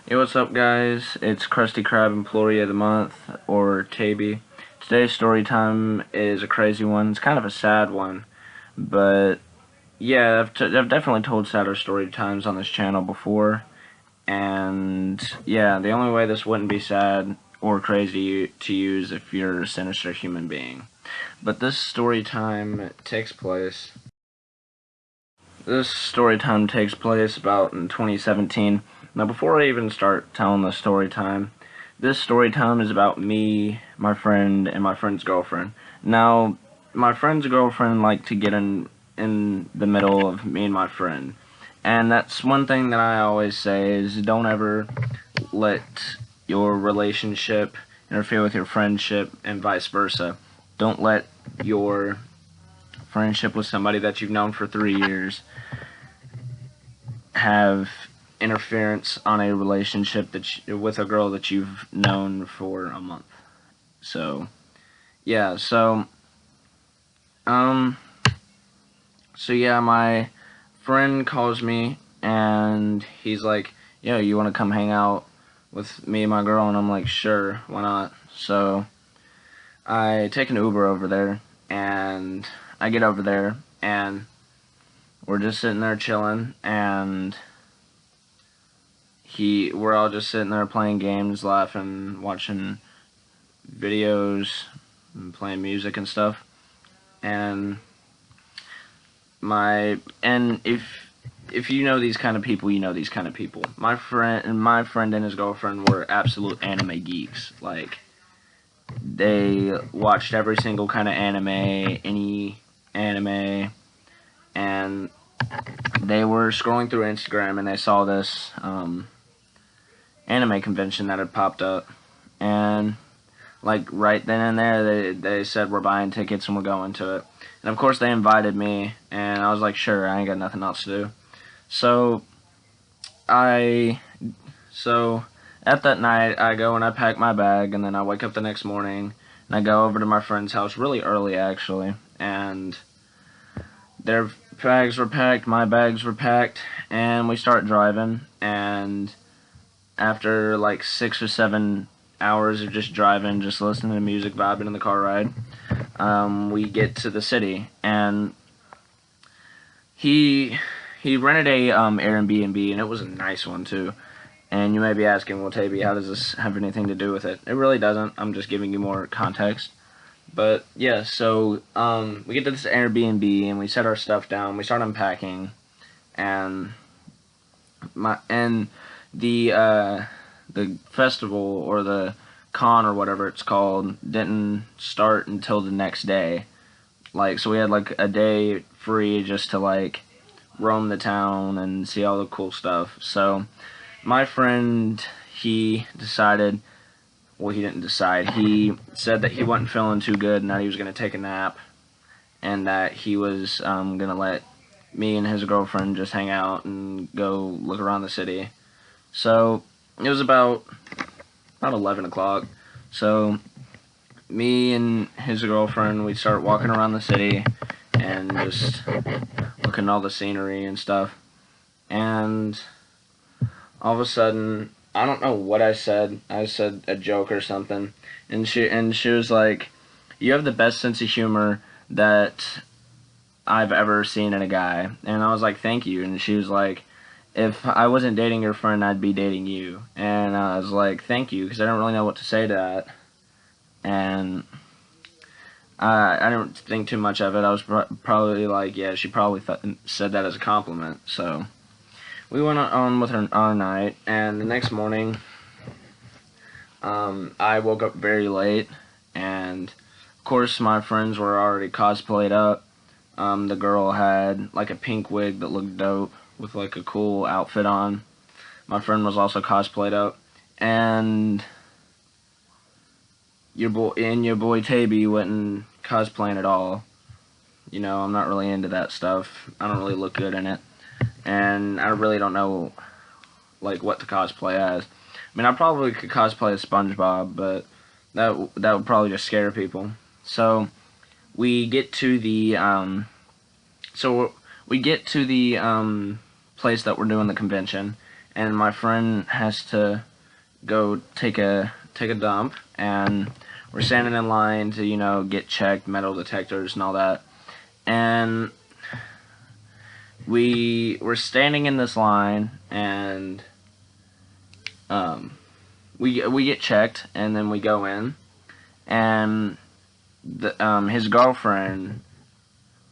Hey, what's up, guys? It's Krusty Krab Employee of the Month, or Taby. Today's story time is a crazy one. It's kind of a sad one, but yeah, I've definitely told sadder story times on this channel before, and yeah, the only way this wouldn't be sad or crazy to use if you're a sinister human being. But this story time takes place. This story time takes place about in 2017. Now, before I even start telling the story time, this story time is about me, my friend, and my friend's girlfriend. Now, my friend's girlfriend liked to get in the middle of me and my friend, and that's one thing that I always say is don't ever let your relationship interfere with your friendship, and vice versa. Don't let your friendship with somebody that you've known for 3 years have interference on a relationship with a girl that you've known for a month. So, yeah, um, yeah, my friend calls me and he's like, yo, you want to come hang out with me and my girl? And I'm like, sure, why not? So, I take an Uber over there, and I get over there, and we're just sitting there chilling, and we're all just sitting there playing games, laughing, watching videos, and playing music and stuff. And if you know these kind of people, you know these kind of people. My friend and his girlfriend were absolute anime geeks. Like, they watched every single kind of anime, any anime, and they were scrolling through Instagram and they saw this anime convention that had popped up, and like right then and there they said we're buying tickets and we're going to it. And of course they invited me, and I was like, sure, I ain't got nothing else to do. So I so at that night I go and I pack my bag, and then I wake up the next morning and I go over to my friend's house really early actually, and their bags were packed, my bags were packed, and we start driving. And after like 6 or 7 hours of just driving, just listening to music, vibing in the car ride, we get to the city, and he rented a Airbnb, and it was a nice one too. And you may be asking, well, Taby, how does this have anything to do with it? It really doesn't. I'm just giving you more context. But yeah, so we get to this Airbnb and we set our stuff down. We start unpacking, and the festival or the con or whatever it's called didn't start until the next day. Like, so we had like a day free just to like roam the town and see all the cool stuff. So my friend, he decided, well, he didn't decide. He said that he wasn't feeling too good and that he was going to take a nap, and that he was going to let me and his girlfriend just hang out and go look around the city. So it was about 11 o'clock. So me and his girlfriend, we start walking around the city and just looking at all the scenery and stuff. And all of a sudden, I don't know what I said. I said a joke or something, and she was like, "You have the best sense of humor that I've ever seen in a guy." And I was like, "Thank you." And she was like, "If I wasn't dating your friend, I'd be dating you." And I was like, "Thank you," because I don't really know what to say to that. And I didn't think too much of it. I was probably like, yeah, she probably said that as a compliment. So we went on with our night, and the next morning, I woke up very late, and of course my friends were already cosplayed up. The girl had like a pink wig that looked dope with like a cool outfit on. My friend was also cosplayed up, and your boy Taby wasn't cosplaying at all. You know, I'm not really into that stuff. I don't really look good in it, and I really don't know like what to cosplay as. I mean, I probably could cosplay as SpongeBob, but that would probably just scare people. So we get to the place that we're doing the convention, and my friend has to go take a dump, and we're standing in line to, you know, get checked, metal detectors and all that. And we were standing in this line, and we get checked, and then we go in, and his girlfriend,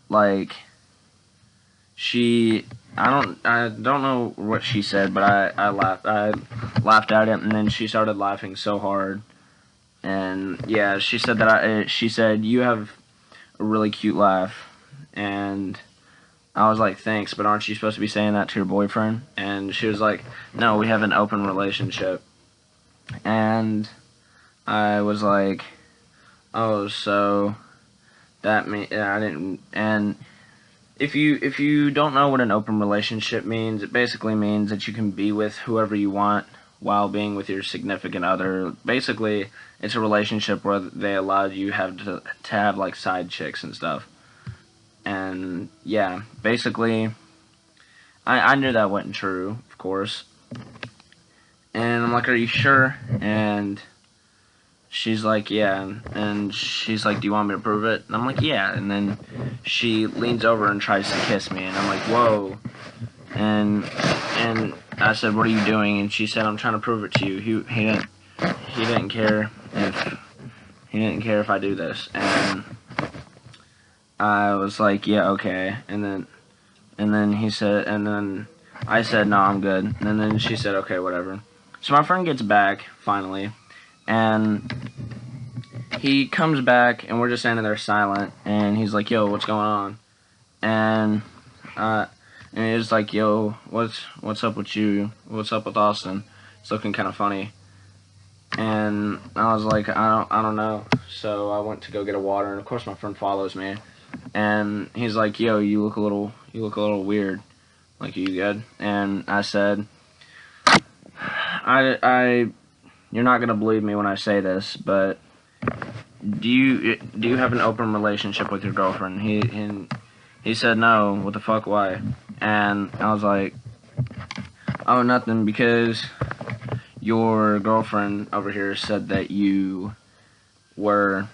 like, I don't know what she said, but I laughed at it, and then she started laughing so hard. And yeah, she said she said, "You have a really cute laugh." And I was like, "Thanks, but aren't you supposed to be saying that to your boyfriend?" And she was like, "No, we have an open relationship." And I was like, "Oh, so that mean I didn't." And if you don't know what an open relationship means, it basically means that you can be with whoever you want while being with your significant other. Basically, it's a relationship where they allow you to have like side chicks and stuff. And yeah, basically, I knew that wasn't true, of course. And I'm like, "Are you sure?" And she's like, "Yeah." And she's like, "Do you want me to prove it?" And I'm like, "Yeah." And then she leans over and tries to kiss me, and I'm like, "Whoa." And I said, "What are you doing?" And she said, "I'm trying to prove it to you." He didn't care if I do this. And I was like, "Yeah, okay." And then he said, and then I said, "No, I'm good." And then she said, "Okay, whatever." So my friend gets back finally, and he comes back, and we're just standing there silent, and he's like, "Yo, what's going on?" And he's like, "Yo, what's up with you? What's up with Austin? It's looking kind of funny." And I was like, I don't know." So I went to go get a water, and of course my friend follows me, and he's like, "Yo, you look a little weird. Like, are you good?" And I said, I you're not gonna believe me when I say this, but do you have an open relationship with your girlfriend? He said, "No." "What the fuck? Why?" And I was like, "Oh, nothing, because your girlfriend over here said that you were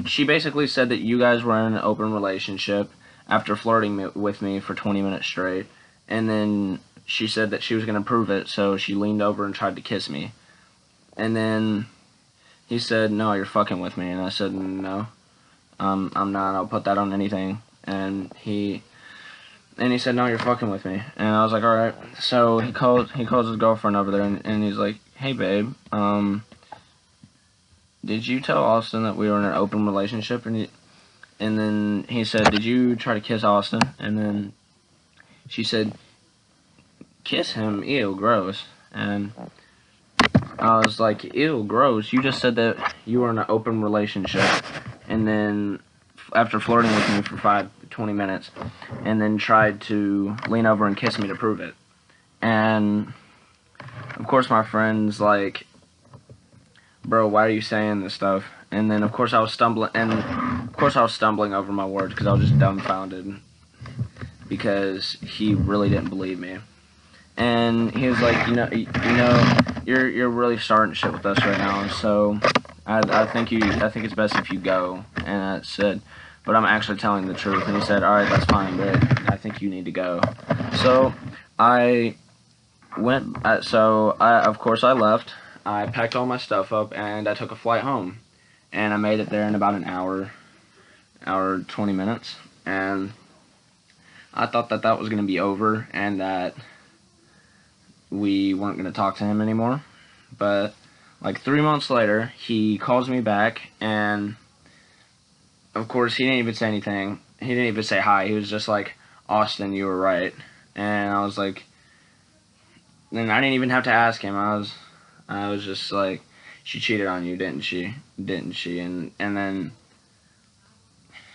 she basically said that you guys were in an open relationship after flirting with me for 20 minutes straight, and then she said that she was going to prove it, so she leaned over and tried to kiss me. And then he said, "No, you're fucking with me." And I said, "No, I'm not. I'll put that on anything." And he said, "No, you're fucking with me." And I was like, "All right." So he calls his girlfriend over there, and he's like, "Hey, babe, did you tell Austin that we were in an open relationship?" And then he said, "Did you try to kiss Austin?" And then she said, "Kiss him? Ew, gross." And I was like, "Ew, gross. You just said that you were in an open relationship, and then after flirting with me for 20 minutes, and then tried to lean over and kiss me to prove it." And of course my friend's like, "Bro, why are you saying this stuff?" And then of course I was stumbling over my words because I was just dumbfounded because he really didn't believe me. And he was like, you're really starting shit with us right now, so I think it's best if you go." And I said, "But I'm actually telling the truth." And he said, "All right, that's fine, but I think you need to go." So I went. Of course I left. I packed all my stuff up, and I took a flight home. And I made it there in about an hour 20 minutes. And I thought that was going to be over, and that we weren't going to talk to him anymore. But like 3 months later, he calls me back, and of course he didn't even say anything. He didn't even say hi. He was just like, "Austin, you were right." And I was like, then I didn't even have to ask him. I was just like, "She cheated on you, didn't she?" And then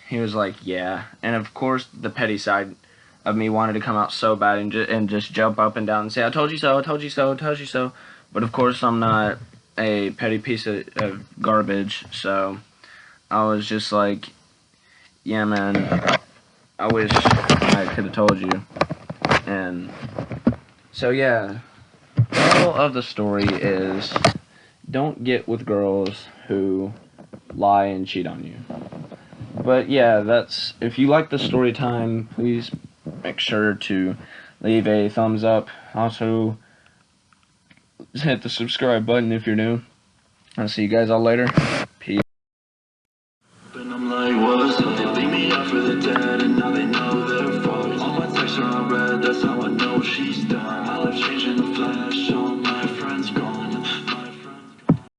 he was like, "Yeah." And of course the petty side of me wanted to come out so bad and just jump up and down and say, "I told you so, I told you so, I told you so." But of course I'm not a petty piece of garbage, so I was just like, "Yeah, man, I wish I could have told you. And so yeah, the moral of the story is don't get with girls who lie and cheat on you. But yeah, that's, if you like the story time, please make sure to leave a thumbs up. Also, hit the subscribe button if you're new. I'll see you guys all later.